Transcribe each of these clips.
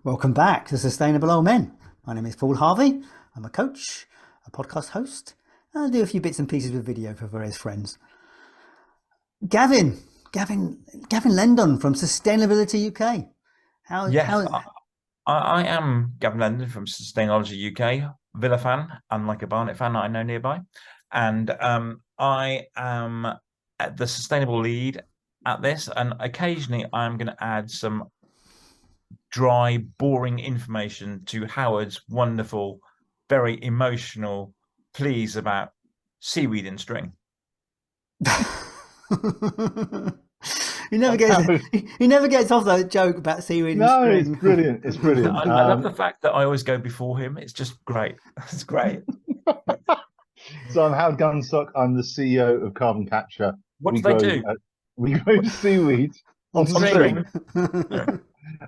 Welcome back to Sustainable Old Men. My name is Paul Harvey. I'm a coach, a podcast host, and I do a few bits and pieces with video for various friends. Gavin, Gavin Lendon from Sustainability UK. Yes, I am Gavin Lendon from Sustainability UK, Villa fan, unlike a Barnet fan that I know nearby. And I am at the sustainable lead at this, and occasionally I'm going to add some dry, boring information to Howard's wonderful, very emotional pleas about seaweed and string. He never gets he never gets off that joke about seaweed and No, string. it's brilliant. It's brilliant. I love the fact that I always go before him. It's just great. It's great. So I'm Howard Gunstock. I'm the CEO of Carbon Capture. What do they do? We grow seaweed On string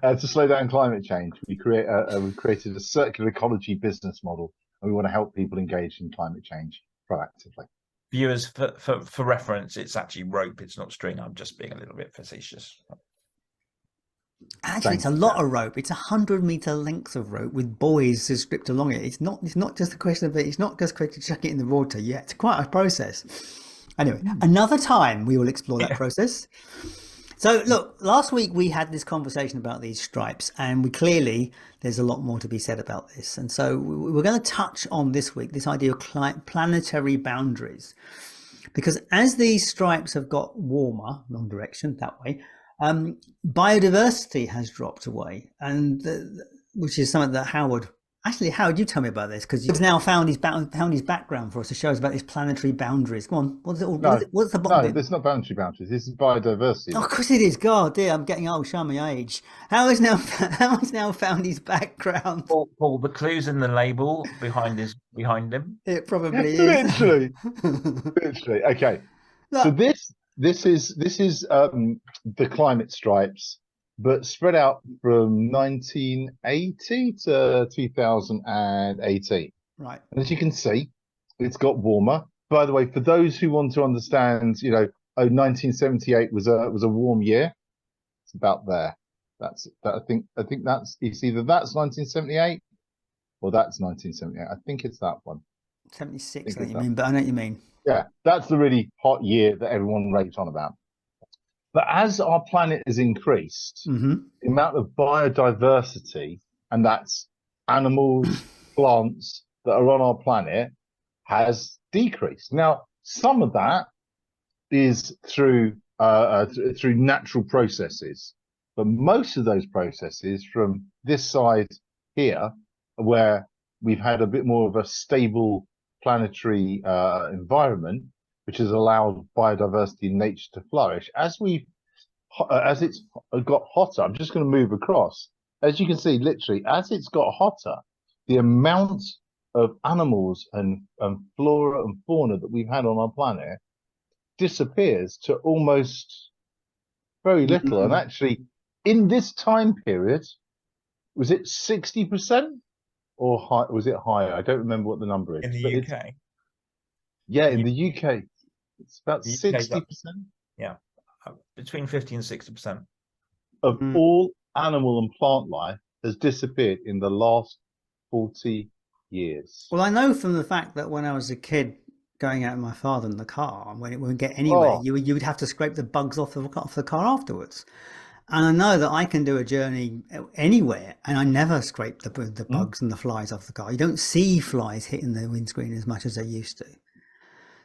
Yeah. to slow down climate change. We've created a circular ecology business model, and we want to help people engage in climate change proactively. Viewers, for reference, it's actually rope. It's not string. I'm just being a little bit facetious. Actually, it's a lot of rope. It's 100-meter length of rope with buoys stripped along it. It's not just a question of it. It's not just a question of chuck it in the water. Yeah, it's quite a process. Anyway, another time we will explore that process. So look, last week we had this conversation about these stripes, and there's a lot more to be said about this. And so we're going to touch on this week this idea of planetary boundaries, because as these stripes have got warmer, long direction that way, biodiversity has dropped away, and which is something that Howard, you tell me about this, because he's now found his background for us to show us about these planetary boundaries. Go on, what's the bottom bit? No, it's not planetary boundaries. This is biodiversity. Oh, of course it is. God dear, I'm getting old, showing my age. Howard's now found his background. Paul, the clue's in the label behind him. It probably is. Literally. Okay. Look, So this is the climate stripes, but spread out from 1980 to 2018. right. And as you can see, it's got warmer. By the way, for those who want to understand, 1978 was a warm year. It's about there. I think that's it's either that's 1978 or that's 1978. I think it's that one. 76, I know what you mean, but I know what you mean. Yeah, that's the really hot year that everyone raves on about. But as our planet has increased, the amount of biodiversity, and that's animals, plants that are on our planet, has decreased. Now, some of that is through natural processes, but most of those processes from this side here, where we've had a bit more of a stable planetary environment, which has allowed biodiversity in nature to flourish. As it's got hotter, I'm just going to move across. As you can see, literally, as it's got hotter, the amount of animals and flora and fauna that we've had on our planet disappears to almost very little. And actually, in this time period, was it 60%? Or high, was it higher? I don't remember what the number is. In the UK? Yeah, in the UK. It's about 60%. Yeah, between 50 and 60%. Of all animal and plant life has disappeared in the last 40 years. Well, I know from the fact that when I was a kid going out with my father in the car, and when it wouldn't get anywhere, you would have to scrape the bugs off the car afterwards. And I know that I can do a journey anywhere, and I never scrape the bugs and the flies off the car. You don't see flies hitting the windscreen as much as they used to.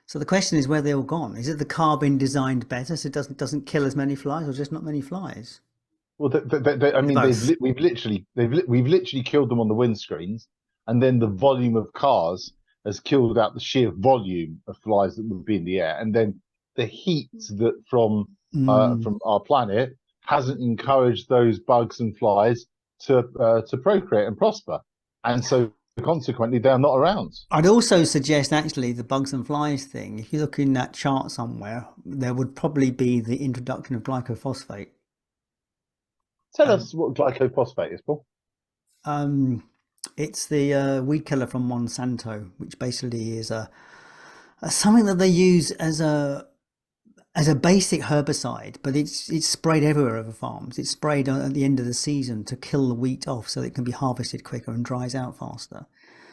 So the question is, where they all gone? Is it the car been designed better so it doesn't kill as many flies, or just not many flies? Well, I mean, we've literally killed them on the windscreens, and then the volume of cars has killed out the sheer volume of flies that would be in the air, and then the heat that from our planet hasn't encouraged those bugs and flies to procreate and prosper, and so consequently they're not around. I'd also suggest actually the bugs and flies thing. If you look in that chart somewhere, there would probably be the introduction of glycophosphate. Tell us what glycophosphate is, Paul. It's the weed killer from Monsanto, which basically is something that they use as as a basic herbicide, but it's sprayed everywhere over farms. It's sprayed at the end of the season to kill the wheat off so it can be harvested quicker and dries out faster.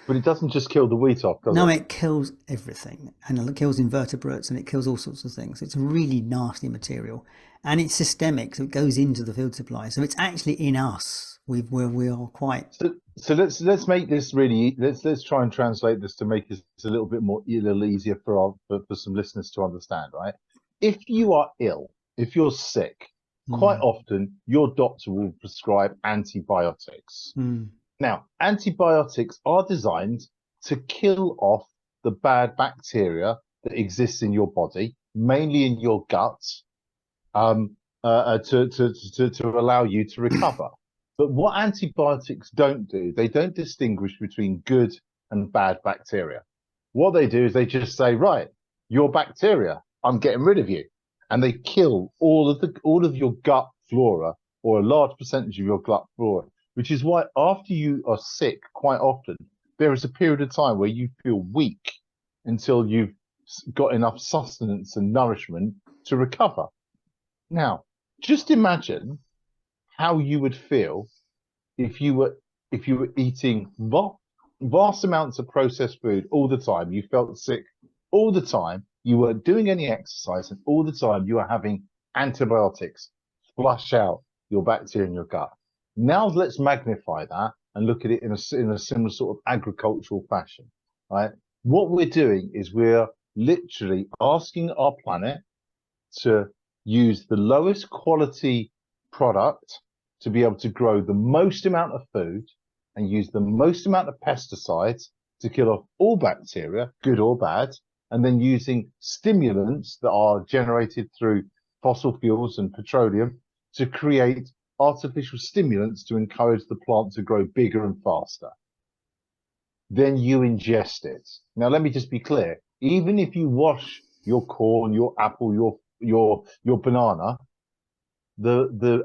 But it doesn't just kill the wheat off, does No, it? it kills everything, and it kills invertebrates, and it kills all sorts of things. It's a really nasty material, and it's systemic, so it goes into the food supply. So it's actually in us. We are quite. So let's make this really, let's try and translate this to make this a little bit more, a little easier for some listeners to understand, right? If you are ill, if you're sick, quite often your doctor will prescribe antibiotics. Now, antibiotics are designed to kill off the bad bacteria that exists in your body, mainly in your gut, to allow you to recover. But what antibiotics don't do, they don't distinguish between good and bad bacteria. What they do is they just say, right, you're bacteria, I'm getting rid of you. And they kill all of your gut flora, or a large percentage of your gut flora, which is why after you are sick, quite often, there is a period of time where you feel weak until you've got enough sustenance and nourishment to recover. Now, just imagine how you would feel if you were eating vast amounts of processed food all the time. You felt sick all the time. You weren't doing any exercise, and all the time you were having antibiotics flush out your bacteria in your gut. Now let's magnify that and look at it in a similar sort of agricultural fashion, right? What we're doing is we're literally asking our planet to use the lowest quality product to be able to grow the most amount of food and use the most amount of pesticides to kill off all bacteria, good or bad, and then using stimulants that are generated through fossil fuels and petroleum to create artificial stimulants to encourage the plant to grow bigger and faster. Then you ingest it. Now, let me just be clear. Even if you wash your corn, your apple, your banana, the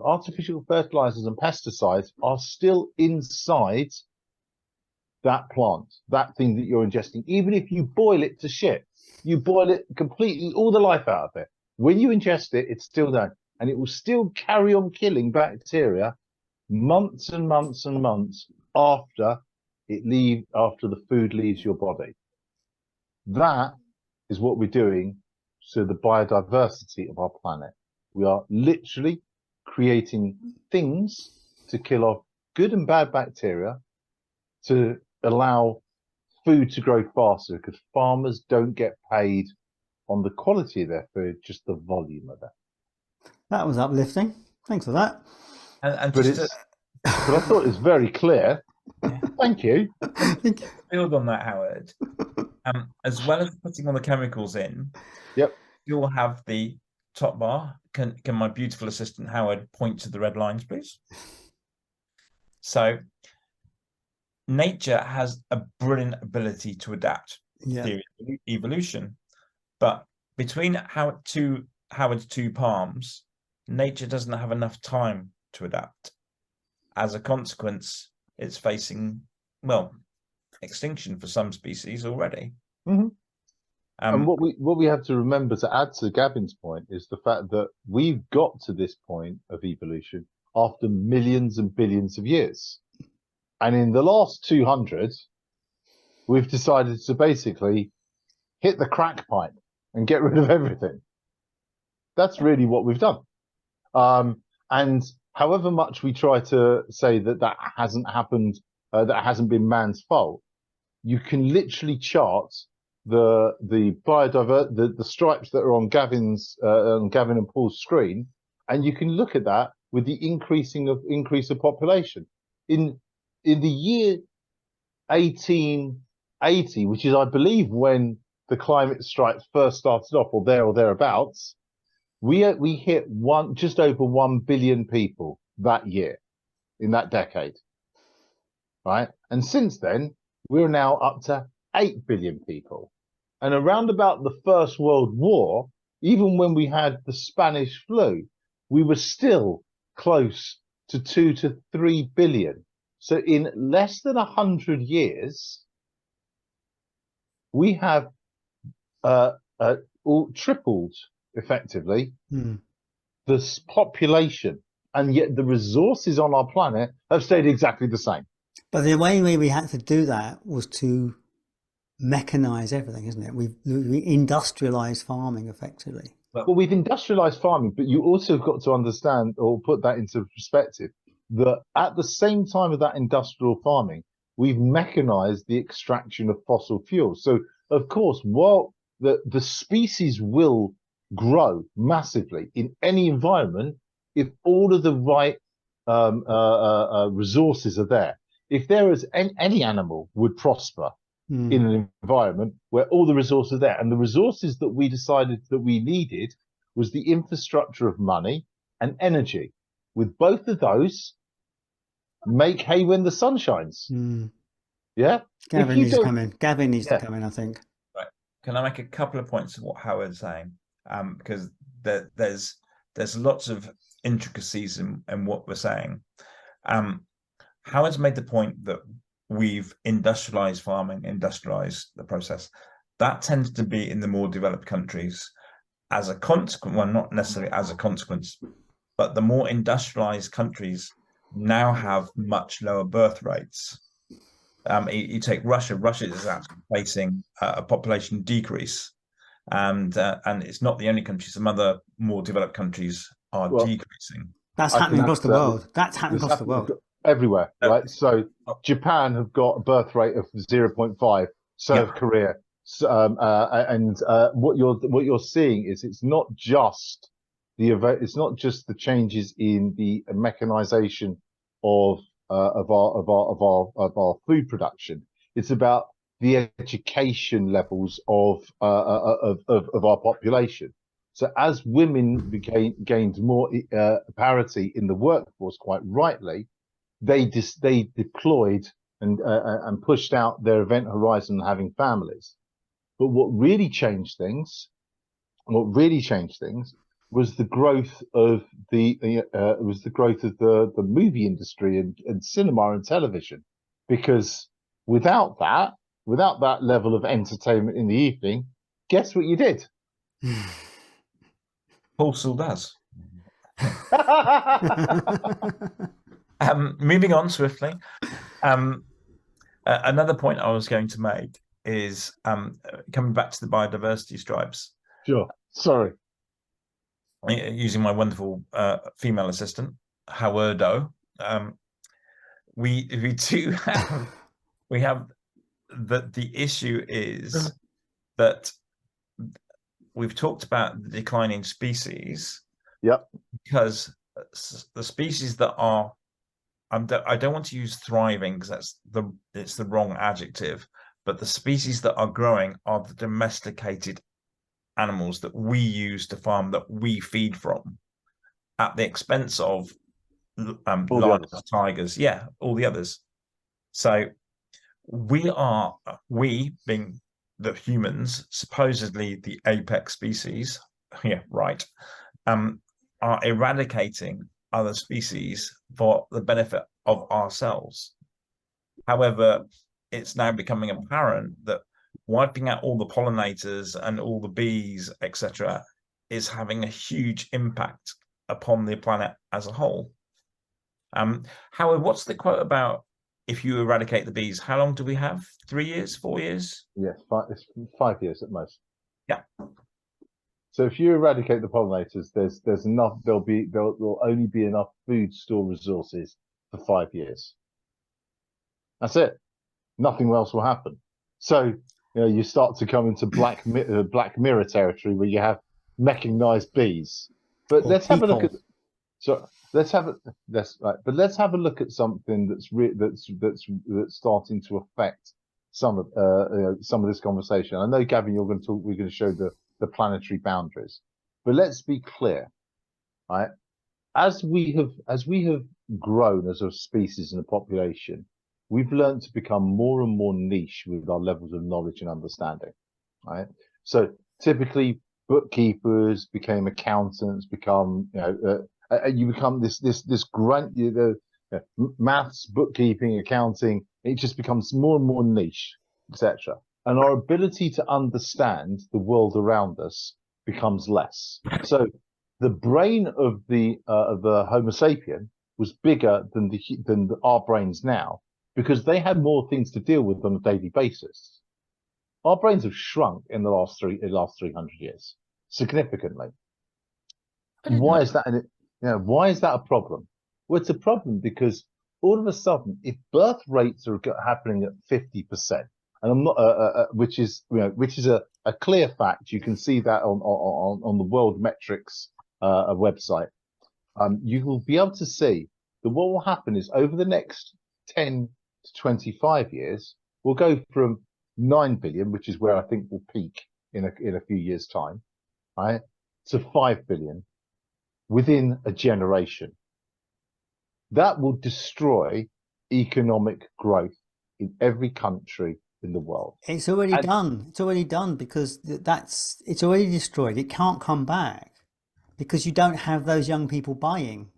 artificial fertilizers and pesticides are still inside that plant, that thing that you're ingesting. Even if you boil it to shit, you boil it completely, all the life out of it. When you ingest it, it's still there, and it will still carry on killing bacteria months and months and months after the food leaves your body. That is what we're doing to the biodiversity of our planet. We are literally creating things to kill off good and bad bacteria to allow food to grow faster, because farmers don't get paid on the quality of their food, just the volume of it. That was uplifting. Thanks for that. But I thought it was very clear. Yeah. Thank you. Build on that, Howard. As well as putting all the chemicals in, yep, you'll have the top bar. Can my beautiful assistant Howard point to the red lines, please? So nature has a brilliant ability to adapt. Theory of evolution. But between Howard's two palms, nature doesn't have enough time to adapt. As a consequence, it's facing, well, extinction for some species already. Mm-hmm. And what we have to remember, to add to Gavin's point, is the fact that we've got to this point of evolution after millions and billions of years. And in the last 200, we've decided to basically hit the crack pipe and get rid of everything. That's really what we've done. And however much we try to say that hasn't happened, that hasn't been man's fault, you can literally chart the stripes that are on Gavin and Paul's screen, and you can look at that with the increase of population. In the year 1880, which is, I believe, when the climate strikes first started off, or thereabouts, we hit just over 1 billion people that year, in that decade, right? And since then, we're now up to 8 billion people. And around about the First World War, even when we had the Spanish flu, we were still close to 2 to 3 billion. So in less than 100 years, we have tripled effectively Hmm. this population, and yet the resources on our planet have stayed exactly the same. But the way we had to do that was to mechanize everything, isn't it? We industrialized farming effectively. Well, we've industrialized farming, but you also have got to understand or put that into perspective that at the same time of that industrial farming, we've mechanized the extraction of fossil fuels. So, of course, while the species will grow massively in any environment, if all of the right resources are there, if there is any animal would prosper in an environment where all the resources are there. And the resources that we decided that we needed was the infrastructure of money and energy. With both of those, make hay when the sun shines. Yeah? Gavin needs to come in. Gavin needs to come in, I think. Right. Can I make a couple of points of what Howard's saying? Because there's lots of intricacies in what we're saying. Howard's made the point that we've industrialized farming, industrialized the process. That tends to be in the more developed countries as a consequence, well, not necessarily as a consequence, but the more industrialized countries now have much lower birth rates. You take Russia. Russia is actually facing a population decrease, and it's not the only country. Some other more developed countries are decreasing. That's happening across the world. That's happening across the world. Everywhere, right? So Japan have got a birth rate of 0.5. So have Korea. So, what you're seeing is it's not just the changes in the mechanization of our food production. It's about the education levels of our population. So as women gained more parity in the workforce, quite rightly, they deployed and pushed out their event horizon, having families. But what really changed things was the growth of the movie industry and cinema and television, because without that level of entertainment in the evening, guess what you did? Paul still does. Moving on swiftly. Another point I was going to make is coming back to the biodiversity stripes. Sure. Sorry. Using my wonderful female assistant, Howardo. We do have the issue is that we've talked about the declining species. Yep. Because the species that are, I don't want to use thriving because it's the wrong adjective, but the species that are growing are the domesticated animals that we use to farm, that we feed from, at the expense of lions, tigers, all the others. So we being the humans, supposedly the apex species, are eradicating other species for the benefit of ourselves. However, it's now becoming apparent that wiping out all the pollinators and all the bees, etc., is having a huge impact upon the planet as a whole. Howard, what's the quote about if you eradicate the bees? How long do we have? 3 years, 4 years? Yes, 5 years at most. Yeah. So if you eradicate the pollinators, there's enough. There'll only be enough food store resources for 5 years. That's it. Nothing else will happen. So you start to come into Black Mirror territory where you have mechanized bees. But let's have a look at. So let's have a look at something that's starting to affect some of this conversation. I know, Gavin, we're going to show the planetary boundaries, but let's be clear, right? As we have grown as a species and a population, we've learned to become more and more niche with our levels of knowledge and understanding, right? So typically, bookkeepers became accountants, you become this grunt, maths, bookkeeping, accounting. It just becomes more and more niche, etc. and our ability to understand the world around us becomes less. So the brain of the Homo sapien was bigger than our brains now because they had more things to deal with on a daily basis. Our brains have shrunk in the last 300 years significantly. Why is that? Why is that a problem? Well, it's a problem because all of a sudden, if birth rates are happening at 50%, and I'm not, which is a clear fact, you can see that on the World Metrics website. You will be able to see that what will happen is over the next 10 to 25 years, we'll go from 9 billion, which is where I think we'll peak in a few years' time, right, to 5 billion within a generation. That will destroy economic growth in every country in the world. It's already done. It's already done because it's already destroyed. It can't come back because you don't have those young people buying.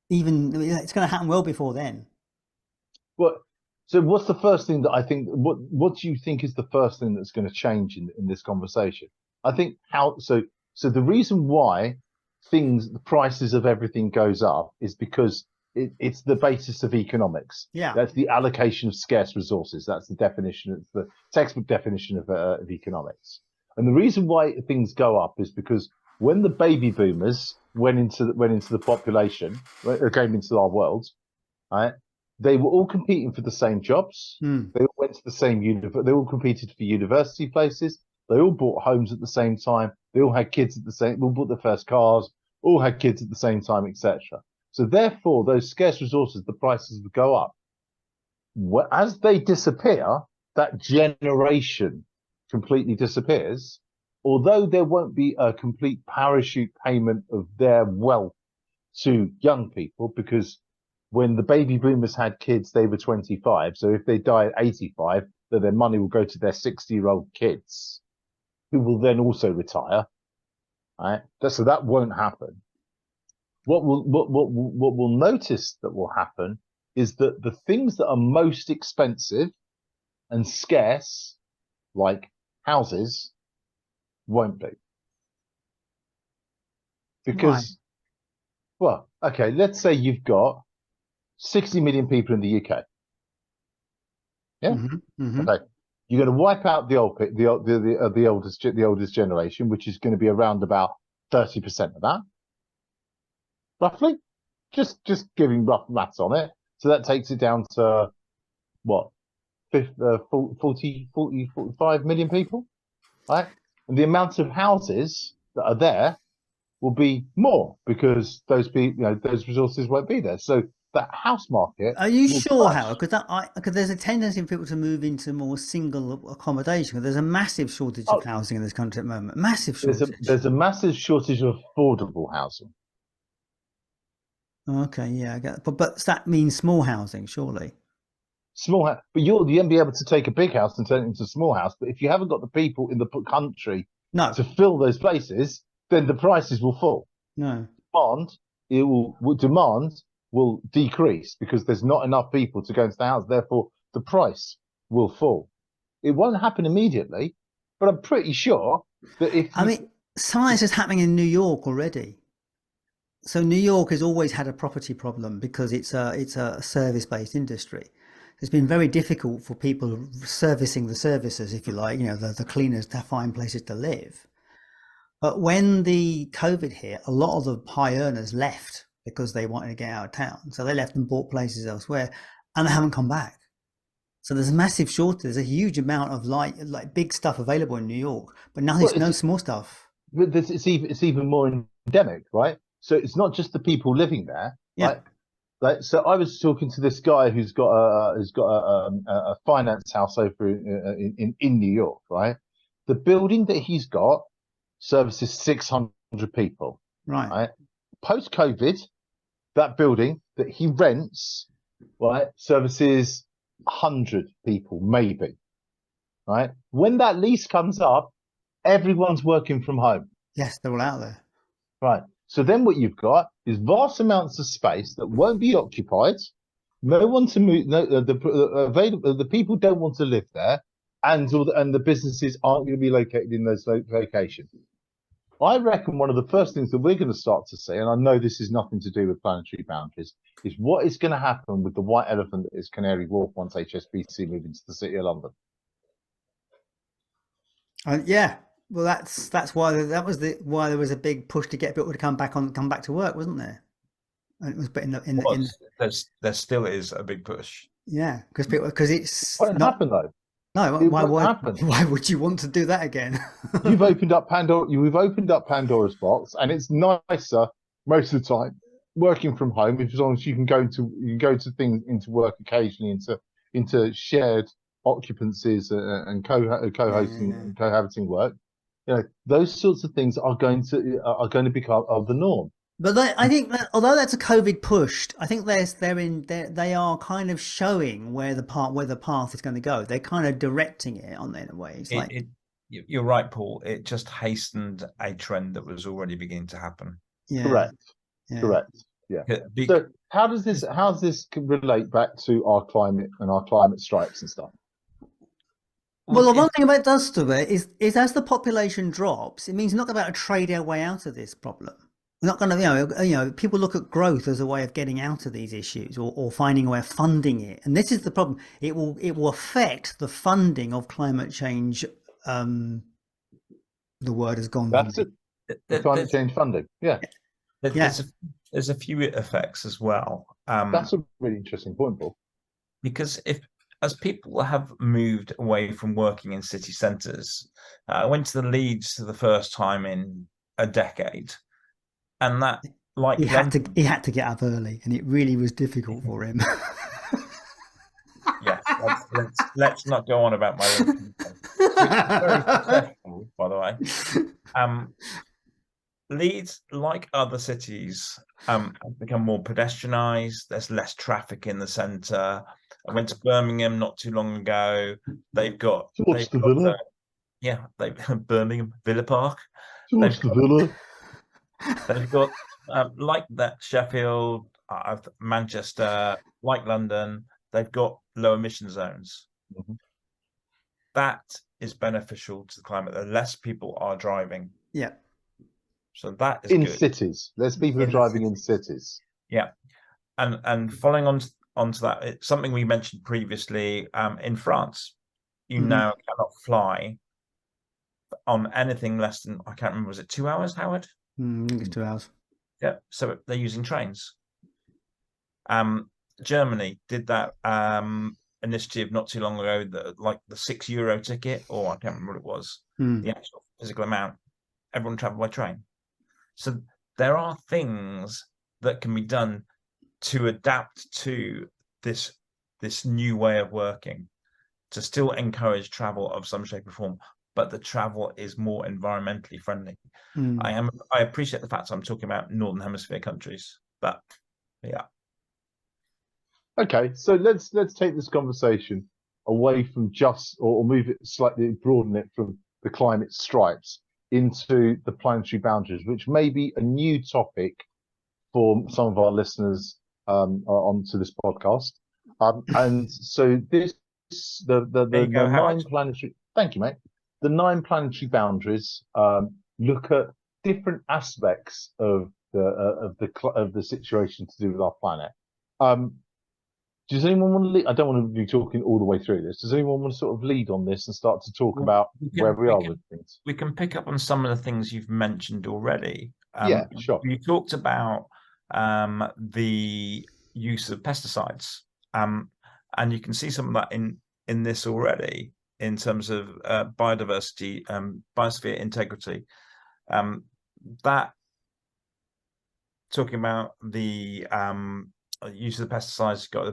Even it's going to happen well before then. Well, so what's the first thing that I think? What do you think is the first thing that's going to change in this conversation? I think so the reason why the prices of everything goes up is because it's the basis of economics. Yeah, that's the allocation of scarce resources. That's the definition. It's the textbook definition of economics. And the reason why things go up is because when the baby boomers went into the population, came into our world, right? They were all competing for the same jobs. They all went to the same they all competed for university places. They all bought homes at the same time. They all had kids at the same. All bought their first cars. All had kids at the same time, etc. So therefore, those scarce resources, the prices would go up. As they disappear, that generation completely disappears. Although there won't be a complete parachute payment of their wealth to young people, because when the baby boomers had kids, they were 25. So if they die at 85, then their money will go to their 60-year-old kids, who will then also retire. Right? So that won't happen. What we'll notice that will happen is that the things that are most expensive and scarce, like houses, won't be. Because, well, okay, let's say you've got 60 million people in the UK. Yeah. Okay. You're going to wipe out the oldest generation, which is going to be around about 30% of that, roughly. Just giving rough maths on it. So that takes it down to what, 45 million people, right? And the amount of houses that are there will be more because those people, those resources won't be there. So that house market. Are you sure, Howard? Because there's a tendency for people to move into more single accommodation. There's a massive shortage of housing in this country at the moment. Massive shortage. There's a massive shortage of affordable housing. Okay, yeah, I get it. But that means small housing, surely. Small house, but you'll be able to take a big house and turn it into a small house. But if you haven't got the people in the country to fill those places, then the prices will fall. No. Demand will decrease because there's not enough people to go into the house. Therefore, the price will fall. It won't happen immediately, but I'm pretty sure that some of this is happening in New York already. So New York has always had a property problem because it's a service-based industry. It's been very difficult for people servicing the services, if you like, the cleaners, to find places to live. But when the COVID hit, a lot of the high earners left because they wanted to get out of town. So they left and bought places elsewhere, and they haven't come back. So there's a massive shortage. There's a huge amount of like big stuff available in New York, but no small stuff. But it's even more endemic, right? So it's not just the people living there. Yeah. So I was talking to this guy who's got a finance house over in New York, right? The building that he's got services 600 people. Right. Post-COVID, that building that he rents, right, services 100 people, maybe. Right. When that lease comes up, everyone's working from home. Yes, they're all out there. Right. So then what you've got is vast amounts of space that won't be occupied. No one to move. No, the people don't want to live there, and the businesses aren't going to be located in those locations. I reckon one of the first things that we're going to start to see, and I know this is nothing to do with planetary boundaries, is what is going to happen with the white elephant that is Canary Wharf once HSBC move into the City of London. Yeah, well, that's why why there was a big push to get people to come back to work, wasn't there? And it was, but there still is a big push. Yeah, because it's Won't happen though. No, why would you want to do that again? You've opened up Pandora's box, and it's nicer most of the time working from home, as long as you can go into work occasionally into shared occupancies and co-hosting and cohabiting work. You know, those sorts of things are going to become of the norm. But I think that although that's a COVID push, I think they are kind of showing where the path is going to go. They're kind of directing it on in a way. You're right, Paul. It just hastened a trend that was already beginning to happen. Yeah. Correct. Yeah. Correct. Yeah. So how does this relate back to our climate and our climate strikes and stuff? Well, the one thing about it does to it is as the population drops, it means we're not about to trade our way out of this problem. We're not going to, you know, people look at growth as a way of getting out of these issues or finding a way of funding it. And this is the problem. It will affect the funding of climate change. The word has gone. That's it. Climate change funding. Yeah. There's a few effects as well. That's a really interesting point, Paul. Because as people have moved away from working in city centres, I went to the Leeds for the first time in a decade. And that, like, he had to get up early, and it really was difficult for him. Yes, let's not go on about my own very successful, by the way. Leeds, like other cities, have become more pedestrianised. There's less traffic in the centre. I went to Birmingham not too long ago. They've got Villa. Birmingham Villa Park. What's the Villa? They've got like that Sheffield, Manchester, like London. They've got low emission zones. Mm-hmm. That is beneficial to the climate. The less people are driving. Yeah. So that is in good. Cities. Less people are driving in cities. Yeah, and following onto that, it's something we mentioned previously. In France, you now cannot fly on anything less than, I can't remember, was it 2 hours, Howard? I think it's 2 hours. Yeah, so they're using trains. Germany did that initiative not too long ago, like the €6 ticket, or I can't remember what it was, the actual physical amount. Everyone traveled by train. So there are things that can be done to adapt to this new way of working, to still encourage travel of some shape or form, but the travel is more environmentally friendly. I appreciate the fact I'm talking about Northern Hemisphere countries, but yeah. Okay, so let's take this conversation away from just, or move it slightly, broaden it from the climate stripes into the planetary boundaries, which may be a new topic for some of our listeners onto this podcast. And so the 9 planetary. Thank you, mate. The 9 planetary boundaries look at different aspects of the situation to do with our planet. Does anyone want to lead? I don't want to be talking all the way through this. Does anyone want to sort of lead on this and start to talk about where we are with things? We can pick up on some of the things you've mentioned already. Yeah, sure. You talked about the use of pesticides, and you can see some of that in this already in terms of biodiversity, biosphere integrity. That talking about the use of the pesticides, got the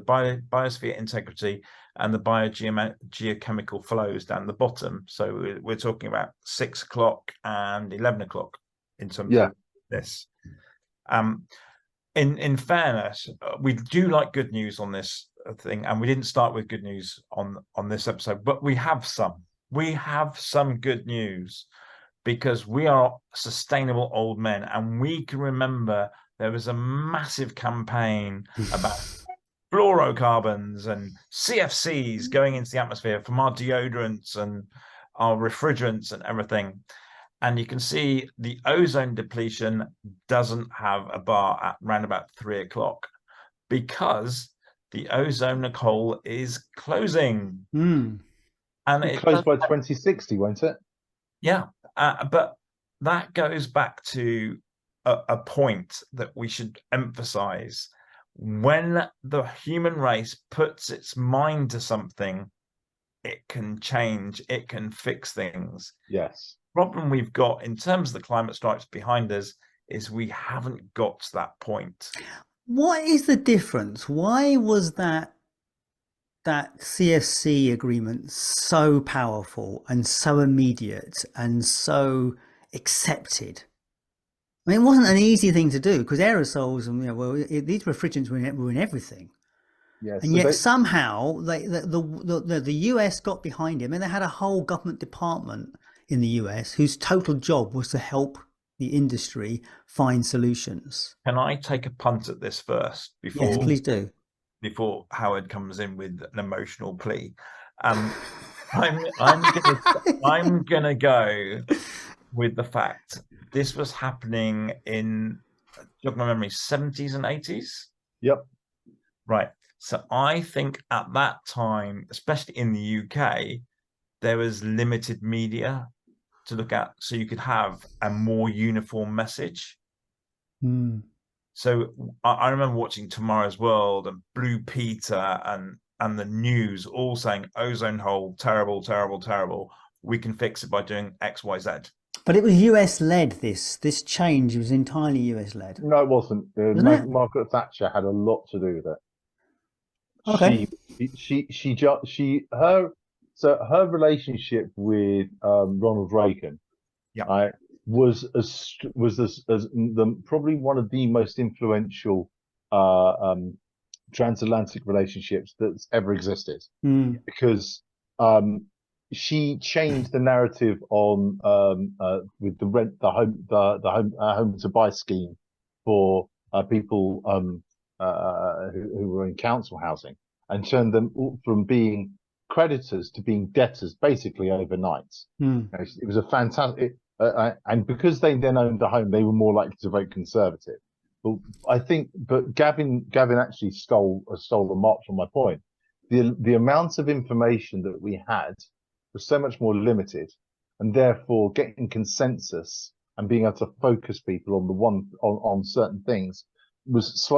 biosphere integrity and the biogeochemical flows down the bottom. So we're talking about 6 o'clock and 11 o'clock in terms of this. In fairness, we do like good news on this thing, and we didn't start with good news on this episode, but we have some good news, because we are sustainable old men, and we can remember there was a massive campaign about fluorocarbons and CFCs going into the atmosphere from our deodorants and our refrigerants and everything. And you can see the ozone depletion doesn't have a bar at round about 3 o'clock because the ozone hole is closing. Mm. And it closed by 2060, won't it? Yeah. But that goes back to a point that we should emphasize. When the human race puts its mind to something, it can change, it can fix things. Yes. Problem we've got in terms of the climate strikes behind us is we haven't got to that point. What is the difference? Why was that CFC agreement so powerful and so immediate and so accepted? I mean, it wasn't an easy thing to do because aerosols and these refrigerants were in everything. Yes, and yet somehow the US got behind him, and they had a whole government department in the US whose total job was to help the industry find solutions. Can I take a punt at this first before? Yes, please do. Before Howard comes in with an emotional plea, I'm gonna go with the fact this was happening in, jog my memory, 70s and 80s. Yep. Right. So I think at that time, especially in the UK, there was limited media to look at, so you could have a more uniform message. Mm. So I remember watching Tomorrow's World and Blue Peter and the news all saying ozone hole, terrible, terrible, terrible. We can fix it by doing X, Y, Z. But it was US led. This change was entirely US led. No, it wasn't. Margaret Thatcher had a lot to do with it. Okay. Her relationship with Ronald Reagan, was probably one of the most influential transatlantic relationships that's ever existed, because she changed the narrative on with the home to buy scheme for people who were in council housing, and turned them from being creditors to being debtors basically overnight. It was a fantastic, and because they then owned a home, they were more likely to vote Conservative. But Gavin actually stole a mark from my point. The amount of information that we had was so much more limited, and therefore getting consensus and being able to focus people on certain things was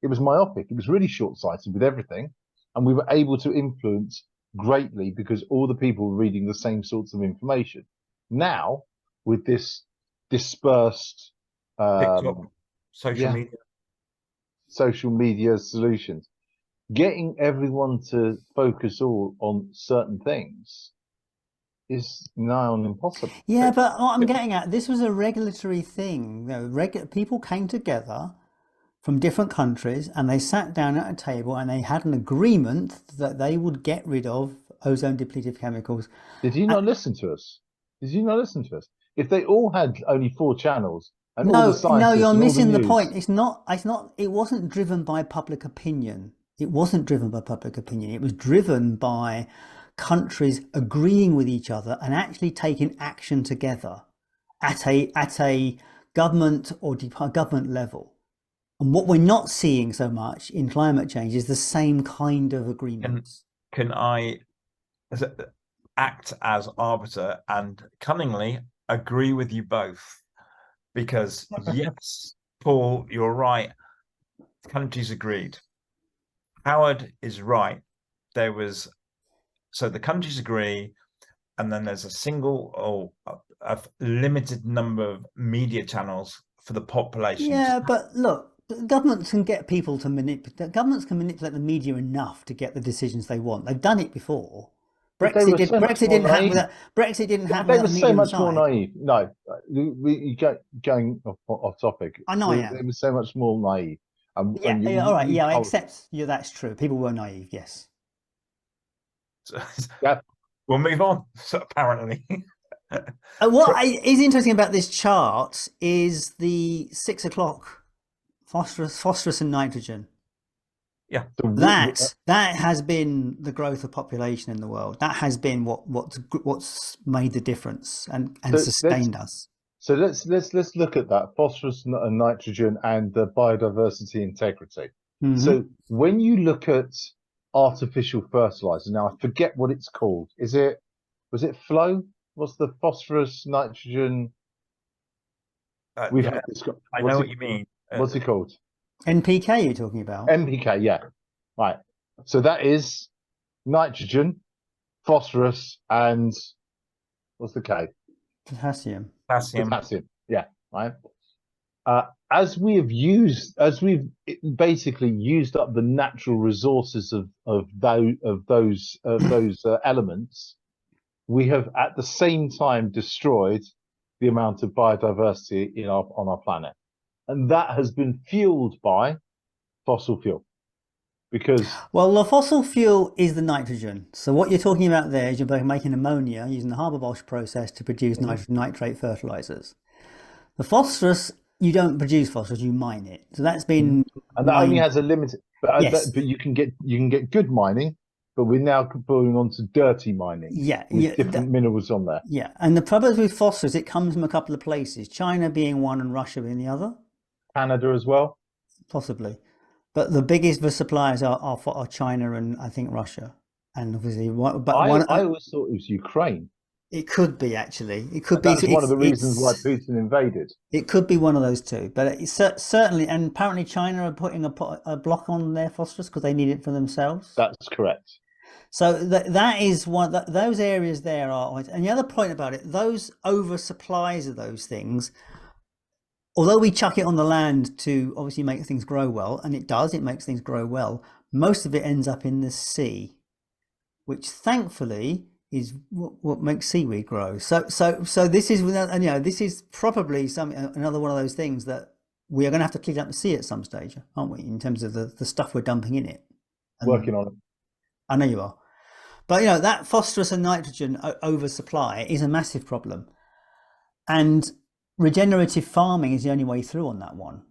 myopic. It was really short-sighted with everything, and we were able to influence greatly because all the people were reading the same sorts of information. Now, with this dispersed TikTok, social media solutions, getting everyone to focus all on certain things is nigh on impossible. Yeah, but what I'm getting at, this was a regulatory thing. People came together from different countries and they sat down at a table and they had an agreement that they would get rid of ozone depletive chemicals. Did you not listen to us? If they all had only 4 channels and all the scientists, no, you're missing the news... point. It wasn't driven by public opinion. It wasn't driven by public opinion. It was driven by countries agreeing with each other and actually taking action together at a government or government level. And what we're not seeing so much in climate change is the same kind of agreements. Can I act as arbiter and cunningly agree with you both? Because yes, Paul, you're right. Countries agreed. Howard is right. So the countries agree, and then there's a single or a limited number of media channels for the population. Yeah, but look, governments can get people to manipulate. Governments can manipulate the media enough to get the decisions they want. They've done it before. Brexit didn't happen. They were so much more naive. No, going off topic. I know I am. They were so much more naive. All right. I accept you. That's true. People were naive. Yes. Yeah. We'll move on. So apparently. What is interesting about this chart is the 6 o'clock phosphorus and nitrogen. Yeah. So That has been the growth of population in the world. That has been what's made the difference and so sustained us. So let's look at that phosphorus and nitrogen and the biodiversity integrity. So when you look at artificial fertilizer, now I forget what it's called. Was it flow? What's the phosphorus nitrogen? We've Yeah, had this. I know what you mean. What's it called? NPK you're talking about? NPK, yeah. Right. So that is nitrogen, phosphorus, and what's the K? Potassium. Potassium. Yeah. Right. As we've basically used up the natural resources of those elements, we have at the same time destroyed the amount of biodiversity on our planet, and that has been fueled by fossil fuel. Because the fossil fuel is the nitrogen. So what you're talking about there is you're making ammonia using the Haber-Bosch process to produce nitrate fertilizers. The phosphorus, you don't produce phosphorus, you mine it. So that's been and that only has a limited. But yes. But you can get good mining, but we're now going on to dirty mining. With different minerals on there. Yeah, and the problem with phosphorus, it comes from a couple of places. China being one, and Russia being the other. Canada as well, possibly. But the biggest suppliers are China and I think Russia, and obviously. But I always thought it was Ukraine. It could be actually. It could be. That's one of the reasons why Putin invaded. It could be one of those two, but it's certainly, and apparently China are putting a block on their phosphorus because they need it for themselves. That's correct. So that is one. Those areas there are, and the other point about it, those oversupplies of those things. Although we chuck it on the land to obviously make things grow well, and it does, it makes things grow well. Most of it ends up in the sea, which thankfully is what makes seaweed grow. So this is, and this is probably another one of those things that we are going to have to clean up the sea at some stage, aren't we? In terms of the stuff we're dumping in it. Working on it. I know you are, but that phosphorus and nitrogen oversupply is a massive problem, and regenerative farming is the only way through on that one.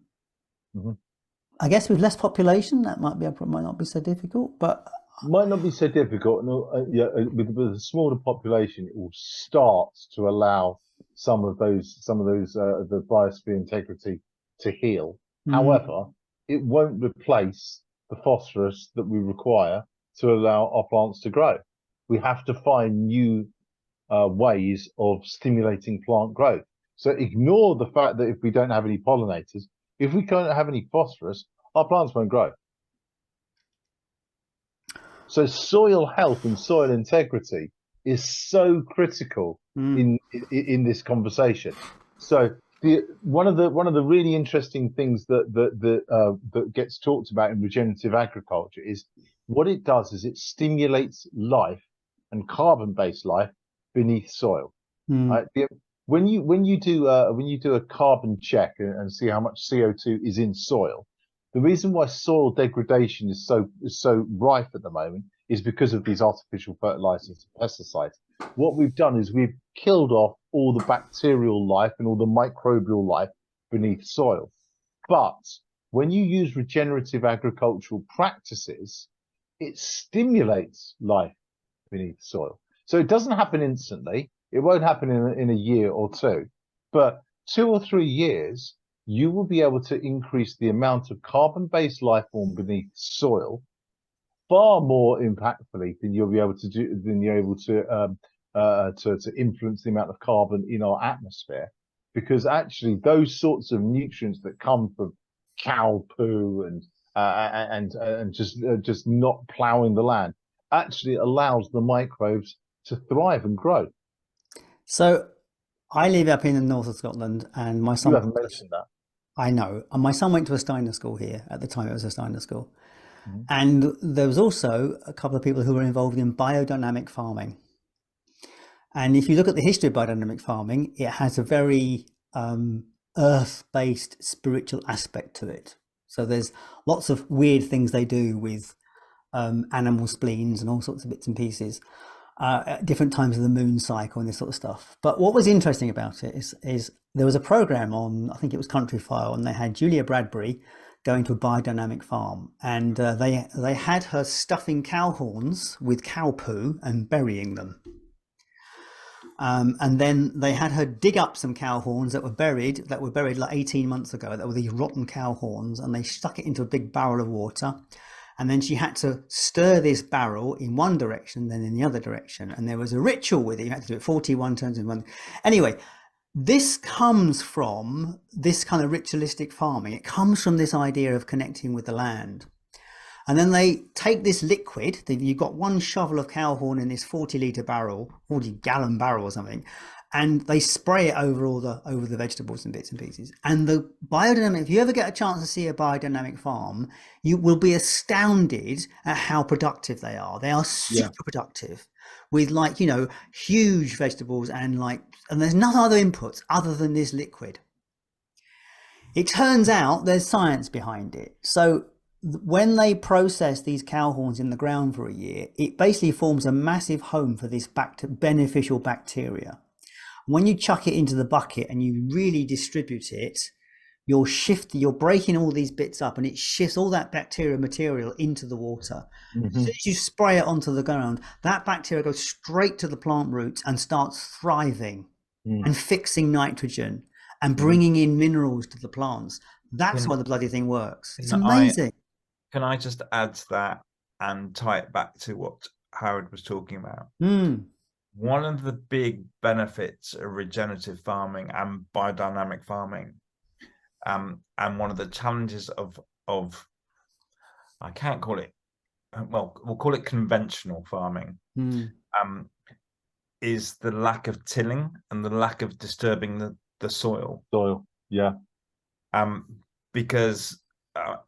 I guess with less population, that might not be so difficult, but. Might not be so difficult. With a smaller population, it will start to allow some of those the biosphere integrity to heal. However, it won't replace the phosphorus that we require to allow our plants to grow. We have to find new ways of stimulating plant growth. So ignore the fact that if we don't have any pollinators, if we don't have any phosphorus, our plants won't grow. So soil health and soil integrity is so critical in this conversation. So one of the really interesting things that gets talked about in regenerative agriculture is what it does is it stimulates life and carbon-based life beneath soil. Right? When you do a carbon check and see how much CO2 is in soil, the reason why soil degradation is so rife at the moment is because of these artificial fertilizers and pesticides. What we've done is we've killed off all the bacterial life and all the microbial life beneath soil. But when you use regenerative agricultural practices, it stimulates life beneath soil. So it doesn't happen instantly. It won't happen in a year or two, but 2 or 3 years, you will be able to increase the amount of carbon-based life form beneath soil far more impactfully than you'll be able to do than you're able to influence the amount of carbon in our atmosphere, because actually those sorts of nutrients that come from cow poo and just not ploughing the land actually allows the microbes to thrive and grow. So I live up in the north of Scotland, and my son. You haven't mentioned that. I know. And my son went to a Steiner school here. At the time, it was a Steiner school. And there was also a couple of people who were involved in biodynamic farming. And if you look at the history of biodynamic farming, it has a very earth-based spiritual aspect to it. So there's lots of weird things they do with animal spleens and all sorts of bits and pieces at different times of the moon cycle and this sort of stuff. But what was interesting about it is there was a program on, I think it was Country File, and they had Julia Bradbury going to a biodynamic farm, and they had her stuffing cow horns with cow poo and burying them. And then they had her dig up some cow horns that were buried like 18 months ago, that were these rotten cow horns, and they stuck it into a big barrel of water. And then she had to stir this barrel in one direction, then in the other direction. And there was a ritual with it. You had to do it 41 turns in one. Anyway, this comes from this kind of ritualistic farming. It comes from this idea of connecting with the land. And then they take this liquid, you've got one shovel of cow horn in this 40-litre barrel, 40-gallon barrel or something, and they spray it over over the vegetables and bits and pieces. And the biodynamic, if you ever get a chance to see a biodynamic farm, you will be astounded at how productive they are. They are super productive, with like, you know, huge vegetables, and there's no other inputs other than this liquid. It turns out there's science behind it. So when they process these cow horns in the ground for a year, it basically forms a massive home for this beneficial bacteria. When you chuck it into the bucket and you really distribute it, you're breaking all these bits up, and it shifts all that bacterial material into the water. As soon as you spray it onto the ground, that bacteria goes straight to the plant roots and starts thriving and fixing nitrogen and bringing in minerals to the plants. That's why the bloody thing works. It's amazing. Can I just add to that and tie it back to what Howard was talking about? One of the big benefits of regenerative farming and biodynamic farming, and one of the challenges of I can't call it, well, we'll call it conventional farming, is the lack of tilling and the lack of disturbing the soil. Because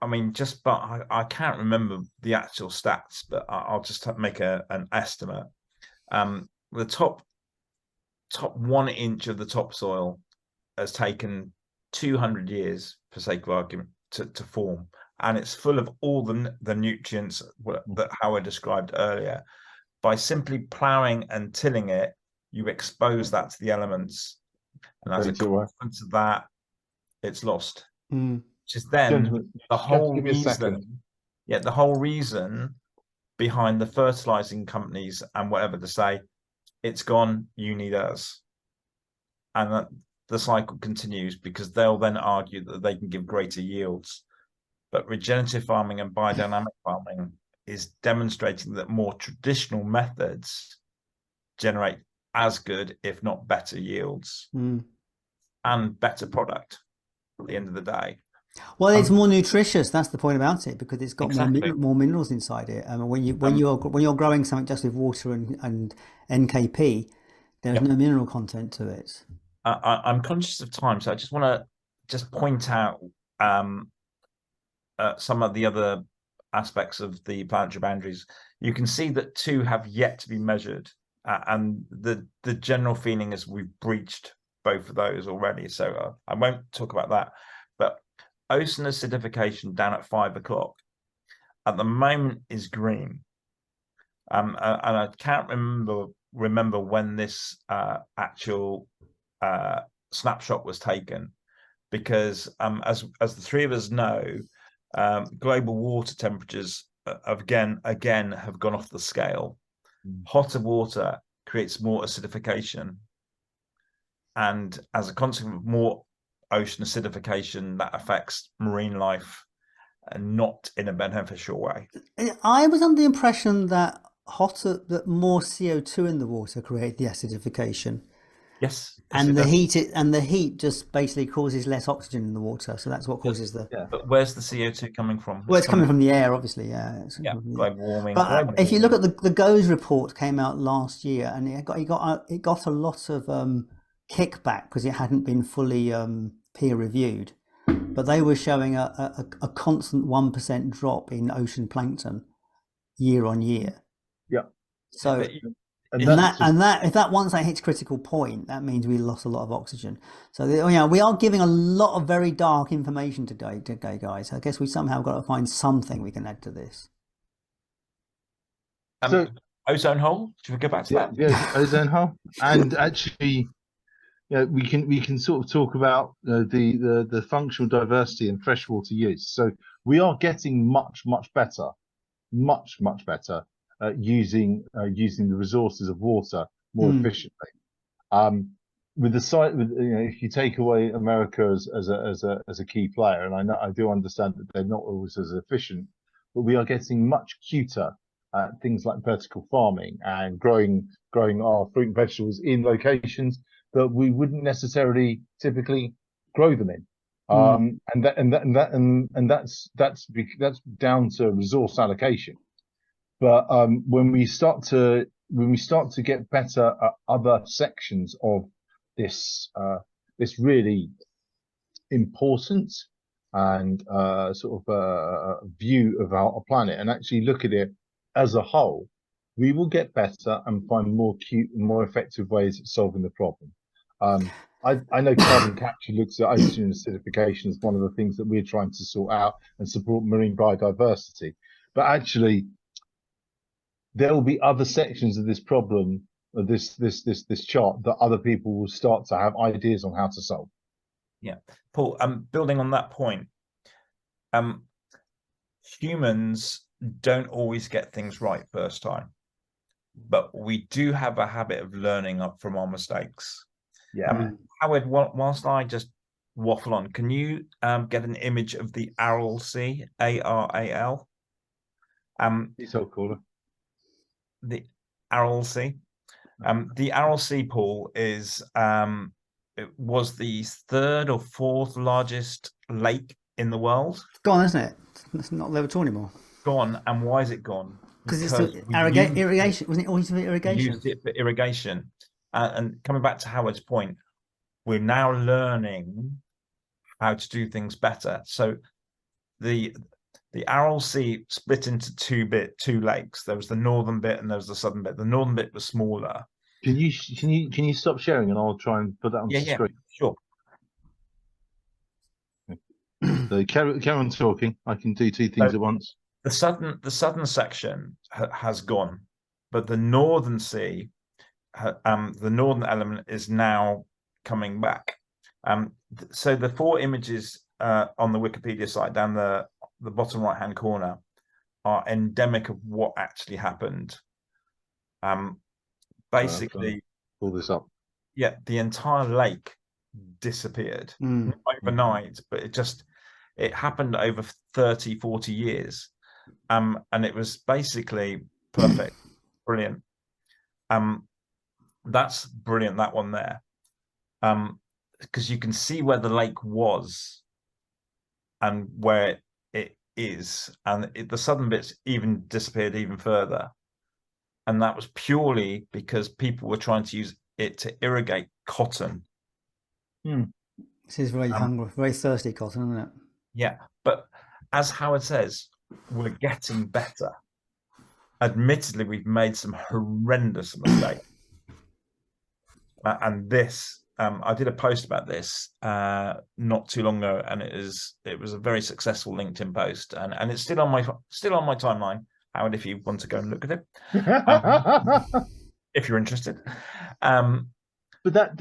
I mean, I can't remember the actual stats, but I'll just make an estimate. The top 1 inch of the topsoil has taken 200 years, for sake of argument, to form, and it's full of all the nutrients that Howard described earlier. By simply ploughing and tilling it, you expose that to the elements, and as a consequence of that, it's lost. Which is then the whole reason. Yeah, the whole reason behind the fertilizing companies and whatever to say, it's gone, you need us. And that the cycle continues, because they'll then argue that they can give greater yields. But regenerative farming and biodynamic farming is demonstrating that more traditional methods generate as good, if not better, yields and better product at the end of the day. Well, it's more nutritious. That's the point about it, because it's got more minerals inside it. When you're growing something just with water and NKP, there's no mineral content to it. I'm conscious of time, so I just want to just point out some of the other aspects of the planetary boundaries. You can see that 2 have yet to be measured, and the general feeling is we've breached both of those already. So I won't talk about that, but ocean acidification down at 5 o'clock at the moment is green, and I can't remember when this actual snapshot was taken, because as the three of us know, global water temperatures again have gone off the scale. Hotter water creates more acidification, and as a consequence of more ocean acidification, that affects marine life, and not in a beneficial way. I was under the impression that more CO2 in the water create the acidification. Yes, and the heat just basically causes less oxygen in the water, so that's what causes the. Yeah, but where's the CO2 coming from? Well, it's coming from the air, obviously. Global warming. But if you look at the GOES report, came out last year, and it got a lot of kickback because it hadn't been fully peer reviewed, but they were showing a constant 1% drop in ocean plankton year on year. Yeah. So if that once that hits critical point, that means we lost a lot of oxygen. So we are giving a lot of very dark information today, guys. I guess we somehow got to find something we can add to this. So ozone hole. Should we go back to that? Yeah, ozone hole, and actually. we can sort of talk about the functional diversity and freshwater use. So we are getting much better, much better at using the resources of water more efficiently. With the site, if you take away America as a key player, and I do understand that they're not always as efficient, but we are getting much cuter at things like vertical farming and growing our fruit and vegetables in locations that we wouldn't necessarily typically grow them in. That's down to resource allocation. But when we start to get better at other sections of this really important and view of our planet, and actually look at it as a whole, we will get better and find more cute and more effective ways of solving the problem. I know carbon capture looks at ocean acidification as one of the things that we're trying to sort out and support marine biodiversity, but actually there will be other sections of this problem, of this chart, that other people will start to have ideas on how to solve. Yeah, Paul, building on that point, humans don't always get things right first time, but we do have a habit of learning up from our mistakes. Yeah. Howard, whilst I just waffle on, can you get an image of the Aral Sea, ARAL? It's so cool. The Aral Sea. The Aral Sea, Paul, is it was the third or fourth largest lake in the world. It's gone, isn't it? It's not there at all anymore. Gone. And why is it gone? Because it's irrigation. Wasn't it always for irrigation? Used it for irrigation. And coming back to Howard's point, we're now learning how to do things better. So the Aral Sea split into two lakes. There was the northern bit and there was the southern bit. The northern bit was smaller. Can you stop sharing and I'll try and put that on the screen? Sure. So carry on talking. I can do two things at once. The southern section has gone, but the northern sea, the northern element is now coming back. So the four images on the Wikipedia site down the bottom right hand corner are endemic of what actually happened. Basically, pull this up. Yeah, the entire lake disappeared overnight, but it happened over 30, 40 years. And it was basically perfect. Brilliant. That's brilliant, that one there. Because you can see where the lake was and where it is, and the southern bits even disappeared even further. And that was purely because people were trying to use it to irrigate cotton. This is very hungry, very thirsty cotton, isn't it? Yeah, but as Howard says, we're getting better. Admittedly, we've made some horrendous mistakes. And this, I did a post about this not too long ago, and it was a very successful LinkedIn post, and it's still on my timeline. Howard, if you want to go and look at it, if you're interested. But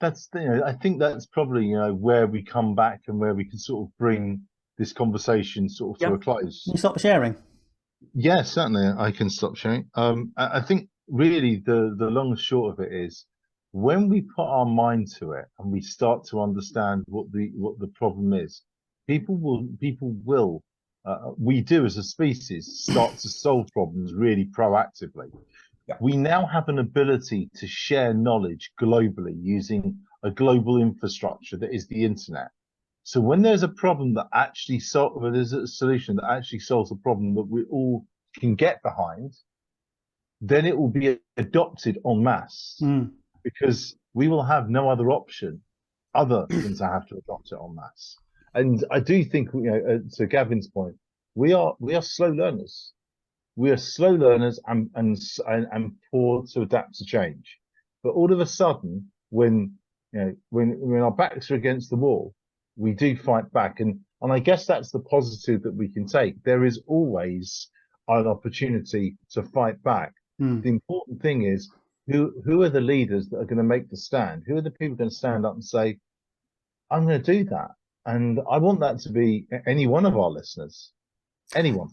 that's I think that's probably where we come back and where we can sort of bring this conversation sort of to a close. Can you stop sharing? Yeah, certainly I can stop sharing. I think really the long and short of it is, when we put our mind to it and we start to understand what the problem is, people will we do as a species start to solve problems really proactively. Yeah. We now have an ability to share knowledge globally using a global infrastructure that is the internet. So when there's a problem that actually there's a solution that actually solves a problem that we all can get behind, then it will be adopted en masse, because we will have no other option other than to have to adopt it en masse. And I do think, to Gavin's point, we are slow learners. We are slow learners and poor to adapt to change. But all of a sudden, when our backs are against the wall, we do fight back. And I guess that's the positive that we can take. There is always an opportunity to fight back. The important thing is who are the leaders that are going to make the stand? Who are the people going to stand up and say, I'm going to do that? And I want that to be any one of our listeners, anyone.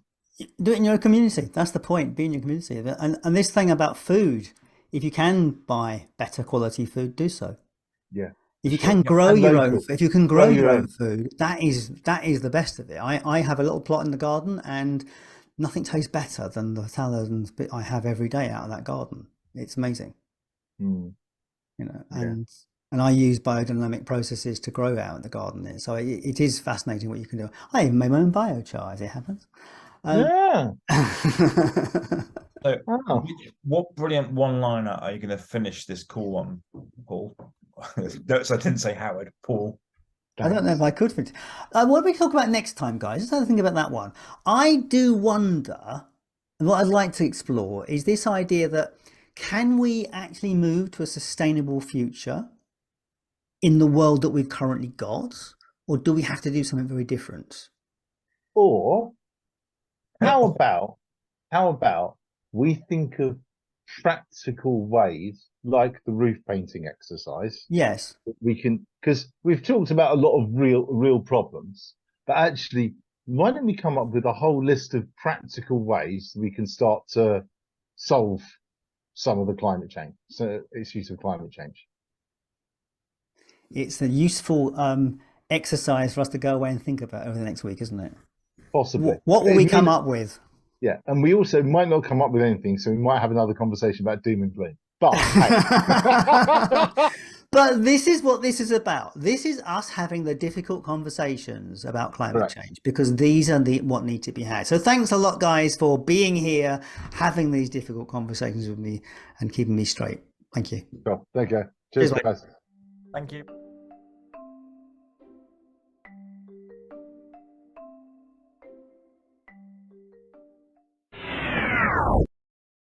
Do it in your community. That's the point. Be in your community. And this thing about food, if you can buy better quality food, do so. Yeah. If you can grow And your local. own, if you can grow your own food, that is the best of it. I have a little plot in the garden, and nothing tastes better than the salads I have every day out of that garden. It's amazing. Mm. You know, Yeah. and I use biodynamic processes to grow out in the garden. So it is fascinating what you can do. I even made my own biochar, as it happens. Yeah. So, Wow. what brilliant one-liner are you going to finish this call on, Paul? So I didn't say Howard, Paul. I don't know if I could finish. What do we talk about next time, guys? Let's have a think about that one. I do wonder, and what I'd like to explore is this idea that can we actually move to a sustainable future in the world that we've currently got, or do we have to do something very different? Or how about we think of practical ways like the roof painting exercise? Yes. We can, because we've talked about a lot of real problems, but actually, why don't we come up with a whole list of practical ways we can start to solve some of the climate change, issues of climate change? It's a useful exercise for us to go away and think about over the next week, isn't it? Possibly. What will we come up with? Yeah, and we also might not come up with anything, so we might have another conversation about doom and gloom. But hey. But this is what this is about. This is us having the difficult conversations about climate change, because these are what need to be had. So thanks a lot, guys, for being here, having these difficult conversations with me and keeping me straight. Thank you. Cool. Thank you. Cheers, guys. Thank you.